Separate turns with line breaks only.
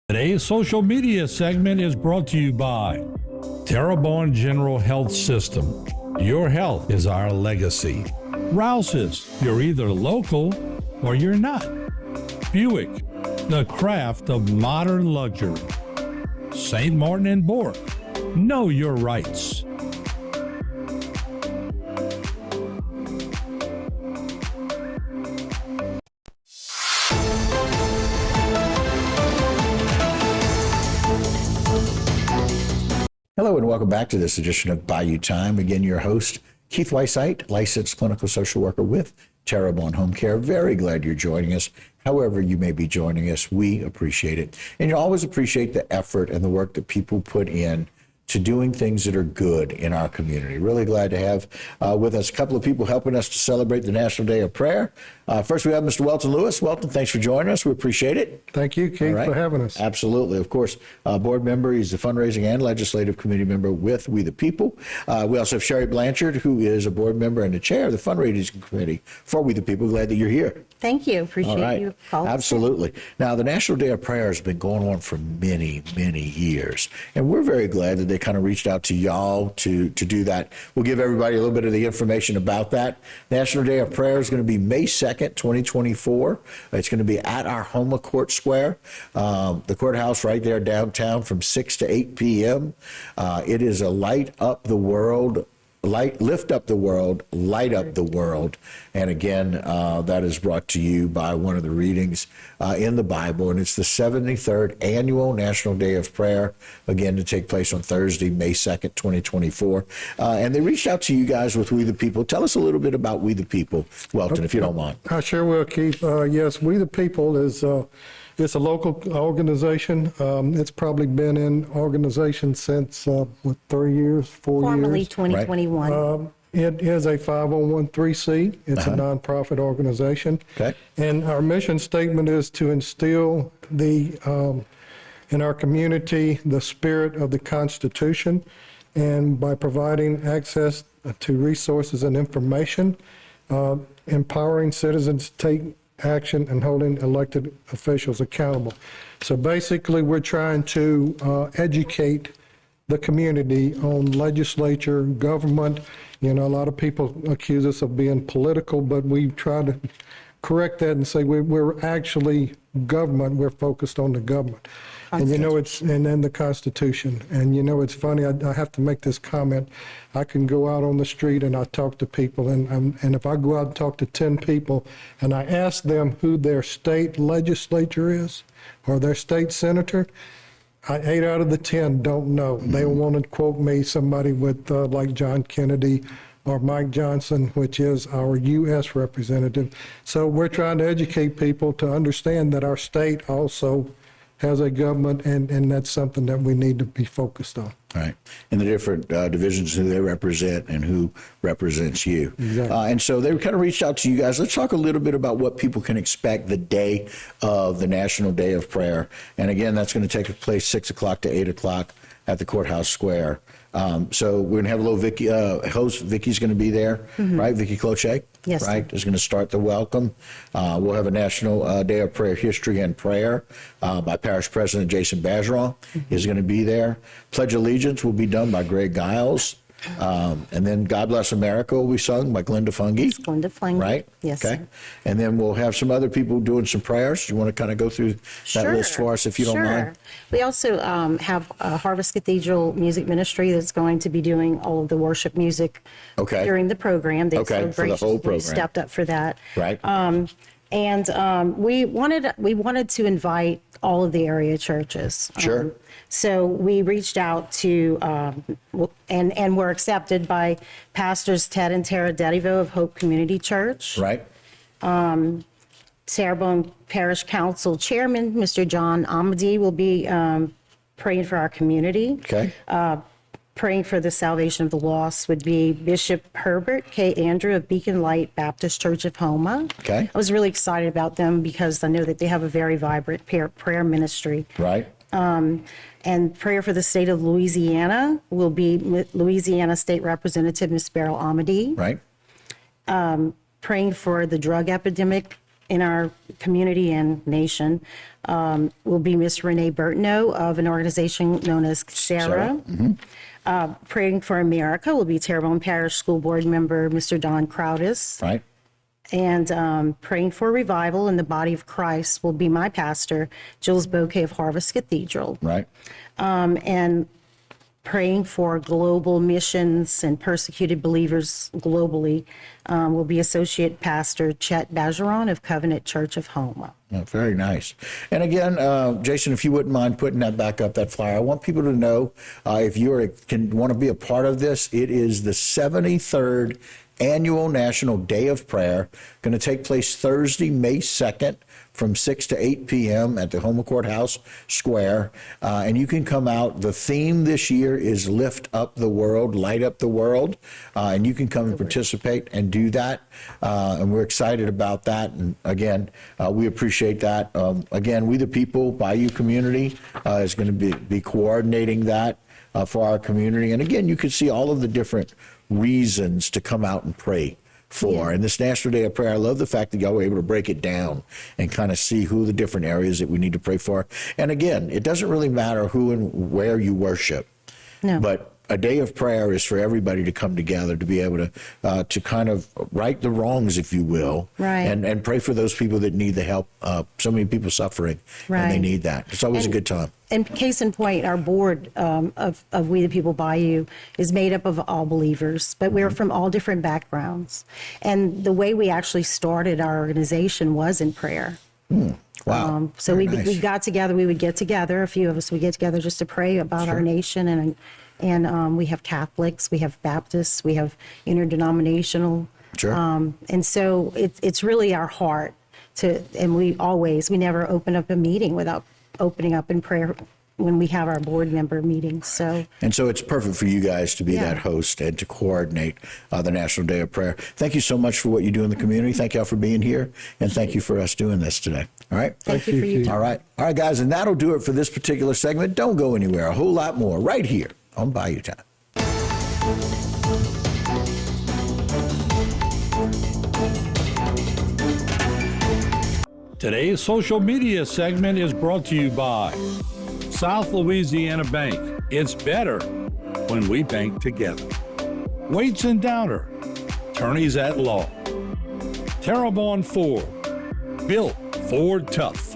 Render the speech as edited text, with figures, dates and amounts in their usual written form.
Today's social media segment is brought to you by Terrebonne General Health System. Your health is our legacy. Rouse's, you're either local or you're not. Buick, the craft of modern luxury. St. Martin and Bork, know your rights.
Hello and welcome back to this edition of Bayou Time. Again, your host, Keith Weissite, licensed clinical social worker with Terrebonne Home Care. Very glad you're joining us. However you may be joining us, we appreciate it. And you always appreciate the effort and the work that people put in to doing things that are good in our community. Really glad to have with us a couple of people helping us to celebrate the National Day of Prayer. First, we have Mr. Welton Lewis. Welton, thanks for joining us. We appreciate it.
Thank you, Keith, for having us.
Absolutely. Of course, board member. He's the fundraising and legislative committee member with We the People. We also have Sherry Blanchard, who is a board member and the chair of the fundraising committee for We the People. Glad that you're here.
Thank you. Appreciate you calling.
Absolutely. Now, the National Day of Prayer has been going on for many, many years. And we're very glad that they kind of reached out to y'all to do that. We'll give everybody a little bit of the information about that. National Day of Prayer is going to be May 2nd, 2024. It's going to be at our Houma Court Square, the courthouse right there downtown from 6 to 8 p.m. It is a light up the world, lift up the world, light up the world. And again, that is brought to you by one of the readings in the Bible. And it's the 73rd Annual National Day of Prayer, again, to take place on Thursday, May 2nd, 2024. And they reached out to you guys with We the People. Tell us a little bit about We the People, Welton, if you don't mind.
I sure will, Keith. Yes, We the People is... it's a local organization. It's probably been in organization since, 3 years, 4 years?
Formally 2021.
Right. It is a 501(c)(3). It's a nonprofit organization.
Okay.
And our mission statement is to instill in our community the spirit of the Constitution, and by providing access to resources and information, empowering citizens to take action and holding elected officials accountable. So basically, we're trying to educate the community on legislature, government. You know, a lot of people accuse us of being political, but we try to correct that and say we're actually government. We're focused on the government. And you know, and then the Constitution. And you know, it's funny, I have to make this comment. I can go out on the street and I talk to people, and if I go out and talk to 10 people and I ask them who their state legislature is or their state senator, 8 out of the 10 don't know. They want to quote me somebody with like John Kennedy or Mike Johnson, which is our U.S. representative. So we're trying to educate people to understand that our state also has a government, and that's something that we need to be focused on.
Right. And the different divisions who they represent and who represents you.
Exactly.
And so they kind of reached out to you guys. Let's talk a little bit about what people can expect the day of the National Day of Prayer. And again, that's going to take place 6 o'clock to 8 o'clock at the Courthouse Square. So we're going to have a little Vicky, host Vicky's going to be there, right? Vicky Cloche,
Yes,
right? Is going to start the welcome. We'll have a National Day of Prayer History and Prayer by Parish President Jason Bazeron is going to be there. Pledge Allegiance will be done by Greg Giles. And then God Bless America will be sung by Glenda Fungi.
Glenda Fungi.
Right?
Yes.
Okay. And then we'll have some other people doing some prayers. You want to kind of go through that list for us, if you don't mind?
We also have a Harvest Cathedral Music Ministry that's going to be doing all of the worship music during the program. They so
for the whole program.
Stepped up for that.
Right.
And we wanted to invite all of the area churches.
Sure.
So we reached out to and were accepted by Pastors Ted and Tara Dedivo of Hope Community Church.
Right.
Terrebonne Parish Council Chairman, Mr. John Amadi, will be praying for our community.
Okay.
Praying for the salvation of the lost would be Bishop Herbert K. Andrew of Beacon Light Baptist Church of Houma.
Okay.
I was really excited about them because I know that they have a very vibrant prayer ministry.
Right.
And prayer for the state of Louisiana will be Louisiana State Representative Ms. Beryl Amadi.
Right.
Praying for the drug epidemic in our community and nation will be Miss Renee Burtno of an organization known as Sarah. Praying for America will be Terrebonne Parish School Board member Mr. Don Crowdis.
Right.
And praying for revival in the body of Christ will be my pastor, Jules Bouquet of Harvest Cathedral.
Right.
And praying for global missions and persecuted believers globally will be Associate Pastor Chet Bajeron of Covenant Church of Houma.
Oh, very nice. And again, Jason, if you wouldn't mind putting that back up, that flyer, I want people to know if you want to be a part of this, it is the 73rd Annual National Day of Prayer, going to take place Thursday, May 2nd from 6 to 8 p.m. at the Houma Courthouse Square. And you can come out. The theme this year is Lift Up the World, Light Up the World. And you can come and participate and do that. And we're excited about that. And again, we appreciate that. Again, We the People, Bayou community is going to be coordinating that for our community. And again, you can see all of the different reasons to come out and pray for. And this National Day of Prayer, I love the fact that y'all were able to break it down and kind of see who the different areas that we need to pray for. And again, it doesn't really matter who and where you worship, but a day of prayer is for everybody to come together to be able to kind of right the wrongs, if you will, and pray for those people that need the help. So many people suffering, and they need that. It's always a good time.
And case in point, our board of We the People Bayou is made up of all believers, but we're from all different backgrounds. And the way we actually started our organization was in prayer.
Wow.
So we got together, we would get together, a few of us would get together just to pray about our nation. And we have Catholics, we have Baptists, we have interdenominational. And so it's really our heart and we never open up a meeting without opening up in prayer when we have our board member meetings.
And so it's perfect for you guys to be that host and to coordinate the National Day of Prayer. Thank you so much for what you do in the community. Thank y'all for being here, and thank you for us doing this today. All right?
Thank you for your time.
All right, guys, and that'll do it for this particular segment. Don't go anywhere. A whole lot more right here on Bayou Time.
Today's social media segment is brought to you by South Louisiana Bank. It's better when we bank together. Waits and Downer, attorneys at law. Terrebonne Ford, built Ford tough.